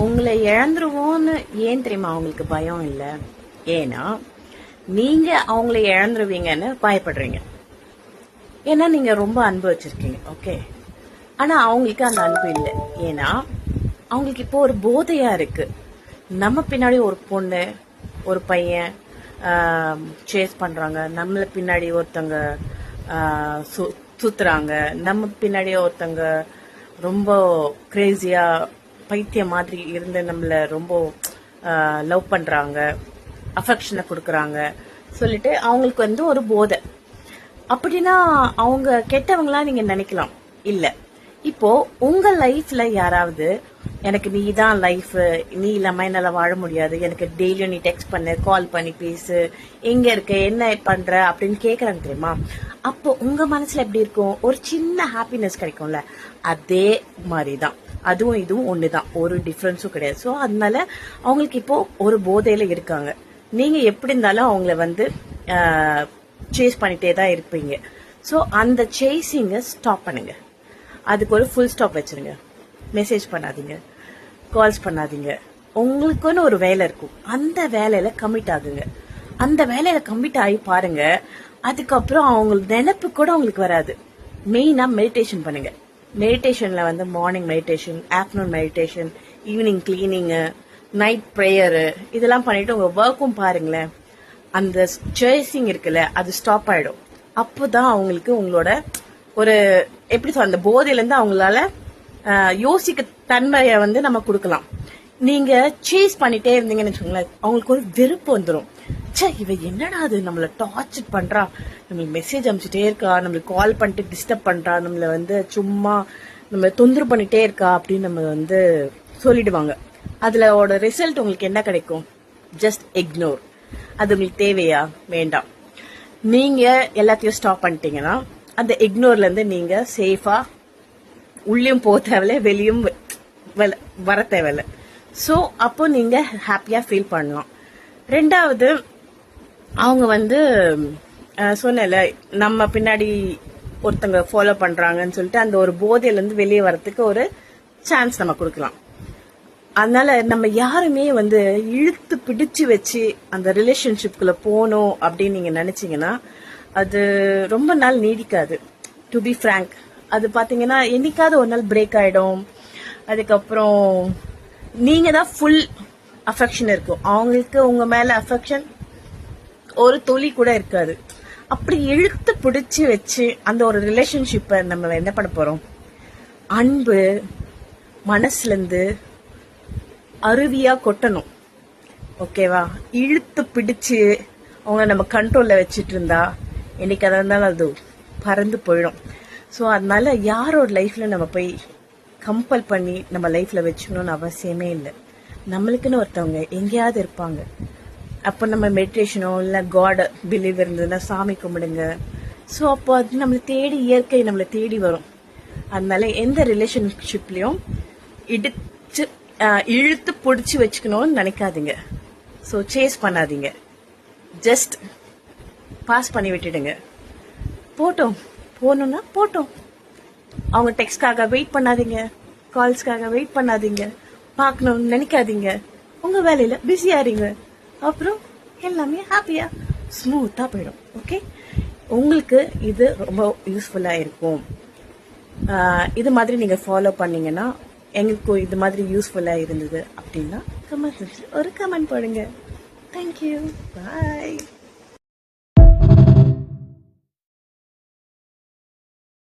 உங்களை இழந்துருவோன்னு ஏன் தெரியுமா அவங்களுக்கு பயம் இல்லை? ஏன்னா நீங்க அவங்களை இழந்துருவீங்கன்னு பயப்படுறீங்க. ஏன்னா நீங்க ரொம்ப அன்பு வச்சிருக்கீங்க. ஓகே, ஆனா அவங்களுக்கு அந்த அன்பு இல்லை. ஏன்னா அவங்களுக்கு இப்போ ஒரு போதையா இருக்கு. நம்ம பின்னாடி ஒரு பொண்ணு ஒரு பையன் சேஸ் பண்றாங்க, நம்மள பின்னாடி ஒருத்தங்க சுத்துறாங்க, நம்ம பின்னாடி ஒருத்தங்க ரொம்ப கிரேசியா பைத்தியம் மாதிரி இருந்து நம்மள ரொம்ப லவ் பண்றாங்க, அஃபெக்ஷனை கொடுக்கறாங்க சொல்லிட்டு அவங்களுக்கு வந்து ஒரு போதை. அப்படின்னா அவங்க கெட்டவங்களா நீங்க நினைக்கலாம். இல்ல, இப்போ உங்க லைஃப்ல யாராவது எனக்கு நீ தான் லைஃப், நீ இல்லாம என்னால வாழ முடியாது, எனக்கு டெய்லியும் நீ டெக்ஸ்ட் பண்ணு, கால் பண்ணி பேசு, எங்க இருக்க, என்ன பண்ற அப்படின்னு கேக்குறாங்க தெரியுமா? அப்போ உங்க மனசுல எப்படி இருக்கும்? ஒரு சின்ன ஹாப்பினஸ் கிடைக்கும்ல, அதே மாதிரிதான் அதுவும் இதுவும் ஒண்ணுதான், ஒரு டிஃபரன்ஸும் கிடையாது. ஸோ அதனால அவங்களுக்கு இப்போ ஒரு போதையில இருக்காங்க. நீங்க எப்படி இருந்தாலும் அவங்கள வந்து சேஸ் பண்ணிட்டே தான் இருப்பீங்க. ஸோ அந்த சேசிங்க ஸ்டாப் பண்ணுங்க. அதுக்கு ஒரு ஃபுல் ஸ்டாப் வச்சிருங்க. மெசேஜ் பண்ணாதீங்க, கால்ஸ் பண்ணாதீங்க. உங்களுக்குன்னு ஒரு வேலை இருக்கும், அந்த வேலையில கமிட் ஆகுங்க. அந்த வேலையில கமிட் ஆகி பாருங்க, அதுக்கப்புறம் அவங்க நினைப்பு கூட உங்களுக்கு வராது. மெயினா மெடிடேஷன் பண்ணுங்க. மெடிடேஷன்ல வந்து morning meditation, afternoon meditation, evening cleaning, night prayer, இதெல்லாம் பண்ணிட்டு உங்க ஒர்க்கும் பாருங்களேன். அந்த சேசிங் இருக்குல்ல, அது ஸ்டாப் ஆயிடும். அப்போதான் அவங்களுக்கு உங்களோட ஒரு எப்படி சொல்ற, அந்த போதையில இருந்து அவங்களால யோசிக்க தன்மையை வந்து நம்ம கொடுக்கலாம். நீங்க சேஸ் பண்ணிட்டே இருந்தீங்கன்னு வச்சுக்கோங்களேன், அவங்களுக்கு ஒரு வெறுப்பு வந்துடும். சே, இவ என்னடா அது நம்மள டார்ச்சர் பண்றா, நம்மளுக்கு மெசேஜ் அனுப்பிச்சுட்டே இருக்கா, நம்மளுக்கு கால் பண்ணிட்டு டிஸ்டர்ப் பண்றா, நம்மள வந்து சும்மா நம்ம தொந்தரவு பண்ணிட்டே இருக்கா அப்படின்னு நம்ம வந்து சொல்லிடுவாங்க. அதுல ரிசல்ட் உங்களுக்கு என்ன கிடைக்கும்? Just ignore. அது உங்களுக்கு தேவையா? வேண்டாம். நீங்க எல்லாத்தையும் ஸ்டாப் பண்ணிட்டீங்கன்னா அந்த இக்னோர்ல இருந்து நீங்க சேஃபா உள்ளயும் போக தேவையில்ல, வெளியும் வர தேவையில்ல. ஸோ அப்போ நீங்க ஹாப்பியா ஃபீல் பண்ணலாம். ரெண்டாவது, அவங்க வந்து சொன்னல நம்ம பின்னாடி ஒருத்தங்க ஃபாலோ பண்றாங்கன்னு சொல்லிட்டு அந்த ஒரு போதையில இருந்து வெளியே வரதுக்கு ஒரு சான்ஸ் நம்ம கொடுக்கலாம். அதனால நம்ம யாருமே வந்து இழுத்து பிடிச்சு வச்சு அந்த ரிலேஷன்ஷிப்குள்ள போகணும் அப்படின்னு நீங்க நினைச்சீங்கன்னா அது ரொம்ப நாள் நீடிக்காது. டு பி ஃப்ராங்க், அது பாத்தீங்கன்னா என்னைக்காவது ஒரு நாள் பிரேக் ஆயிடும். அதுக்கப்புறம் நீங்க தான் ஃபுல் அஃபெக்ஷன் இருக்கும், அவங்களுக்கு உங்க மேல அஃபெக்ஷன் ஒரு துளி கூட இருக்காது. அப்படி இழுத்து பிடிச்சு வச்சு அந்த ஒரு ரிலேஷன்ஷிப்பை நம்ம என்ன பண்ண போறோம்? அன்பு மனசுல இருந்து அருவியா கொட்டணும். ஓகேவா? இழுத்து பிடிச்சு அவங்க நம்ம கண்ட்ரோல்ல வச்சிட்டு இருந்தா என்னைக்கு அதை இருந்தாலும் அது பறந்து போயிடும். ஸோ அதனால யாரோட லைஃப்ல நம்ம போய் கம்பல் பண்ணி நம்ம லைஃப்ல வச்சுக்கணும்னு அவசியமே இல்லை. நம்மளுக்குன்னு ஒருத்தவங்க எங்கேயாவது இருப்பாங்க. அப்போ நம்ம மெடிடேஷனோ இல்லை காட் பிலீவ் இருந்ததுன்னா சாமி கும்பிடுங்க. ஸோ அப்போ அது நம்மளை தேடி, இயற்கை நம்மளை தேடி வரும். அதனால எந்த ரிலேஷன்ஷிப்லயும் இழுத்து பிடிச்சி வச்சுக்கணும்னு நினைக்காதீங்க. ஸோ சேஸ் பண்ணாதீங்க, ஜஸ்ட் பாஸ் பண்ணி விட்டுடுங்க. போட்டோம், போகணும்னா போட்டோம். அவங்க டெக்ஸ்ட்காக வெயிட் பண்ணாதீங்க, கால்ஸ்க்காக வெயிட் பண்ணாதீங்க, பார்க்கணும்னு நினைக்காதீங்க. உங்க வேலையில பிஸியா இருங்க. அப்புறம் எல்லாமே ஹாப்பியா ஸ்மூத்தா போயிடும். ஓகே, உங்களுக்கு இது ரொம்ப யூஸ்ஃபுல்லா இருக்கும். இது மாதிரி நீங்க ஃபாலோ பண்ணீங்கன்னா, எங்களுக்கும் இது மாதிரி யூஸ்ஃபுல்லா இருந்தது அப்படின்னா கமெண்ட் ஒரு கமெண்ட் போடுங்க. தேங்க்யூ, பாய்.